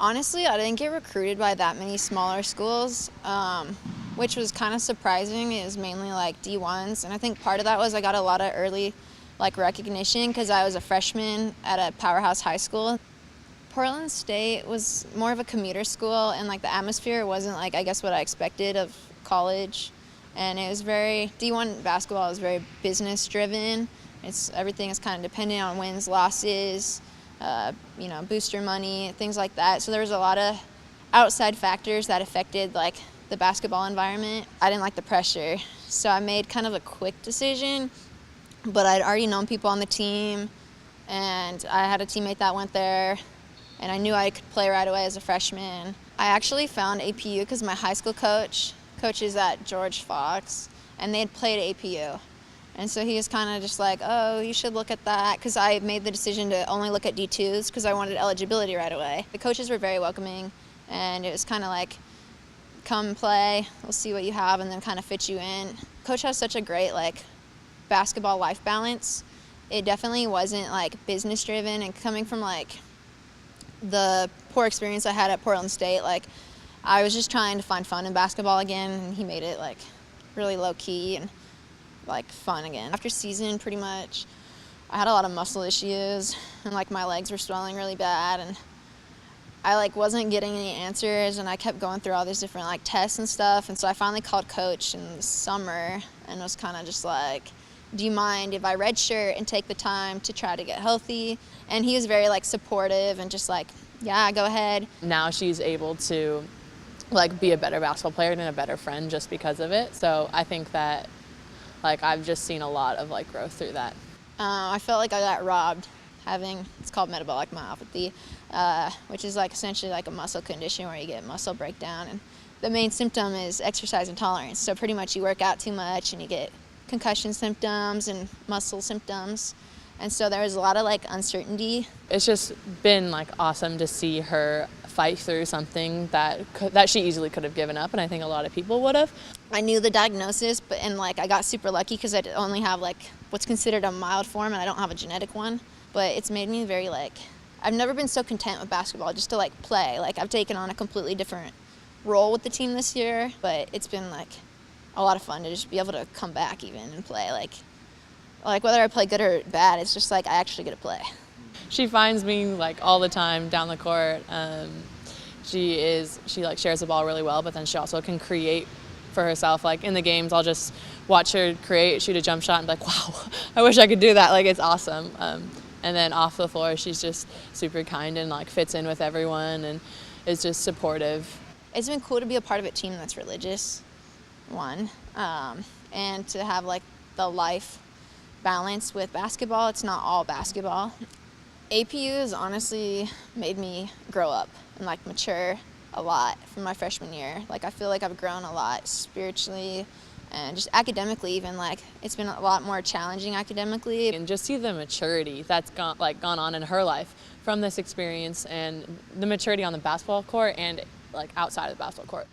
Honestly, I didn't get recruited by that many smaller schools, which was kind of surprising. It was mainly like D1s, and I think part of that was I got a lot of early recognition because I was a freshman at a powerhouse high school. Portland State was more of a commuter school, and the atmosphere wasn't I guess what I expected of college, and it was very D1 basketball is very business driven. Everything is kind of dependent on wins, losses, booster money, things like that. So there was a lot of outside factors that affected the basketball environment. I didn't like the pressure, so I made kind of a quick decision, but I'd already known people on the team, and I had a teammate that went there, and I knew I could play right away as a freshman. I actually found APU because my high school coaches at George Fox, and they had played APU. And so he was kind of just oh, you should look at that, because I made the decision to only look at D2s because I wanted eligibility right away. The coaches were very welcoming, and it was kind of come play, we'll see what you have, and then kind of fit you in. Coach has such a great basketball life balance. It definitely wasn't business driven, and coming from the poor experience I had at Portland State, I was just trying to find fun in basketball again, and he made it really low key and fun again. After season, pretty much, I had a lot of muscle issues, and my legs were swelling really bad, and I wasn't getting any answers, and I kept going through all these different tests and stuff. And so I finally called coach in the summer and was kind of just do you mind if I redshirt and take the time to try to get healthy? And he was very supportive and just yeah, go ahead. Now she's able to be a better basketball player and a better friend just because of it. So I think that I've just seen a lot of growth through that. I felt I got robbed it's called metabolic myopathy, which is essentially a muscle condition where you get muscle breakdown, and the main symptom is exercise intolerance. So pretty much you work out too much and you get concussion symptoms and muscle symptoms, and so there was a lot of uncertainty. It's just been awesome to see her fight through something that she easily could have given up, and I think a lot of people would have. I knew the diagnosis, and I got super lucky because I only have what's considered a mild form, and I don't have a genetic one. But it's made me very I've never been so content with basketball just to play. I've taken on a completely different role with the team this year, but it's been a lot of fun to just be able to come back even and play. Whether I play good or bad, it's just I actually get to play. She finds me all the time down the court. She shares the ball really well, but then she also can create for herself. In the games, I'll just watch her shoot a jump shot, and be wow, I wish I could do that. It's awesome. And then off the floor, she's just super kind and fits in with everyone and is just supportive. It's been cool to be a part of a team that's religious, one, and to have the life balance with basketball. It's not all basketball. APU has honestly made me grow up and mature a lot from my freshman year. I feel I've grown a lot spiritually and just academically even. It's been a lot more challenging academically. And just see the maturity that's gone on in her life from this experience, and the maturity on the basketball court and outside of the basketball court.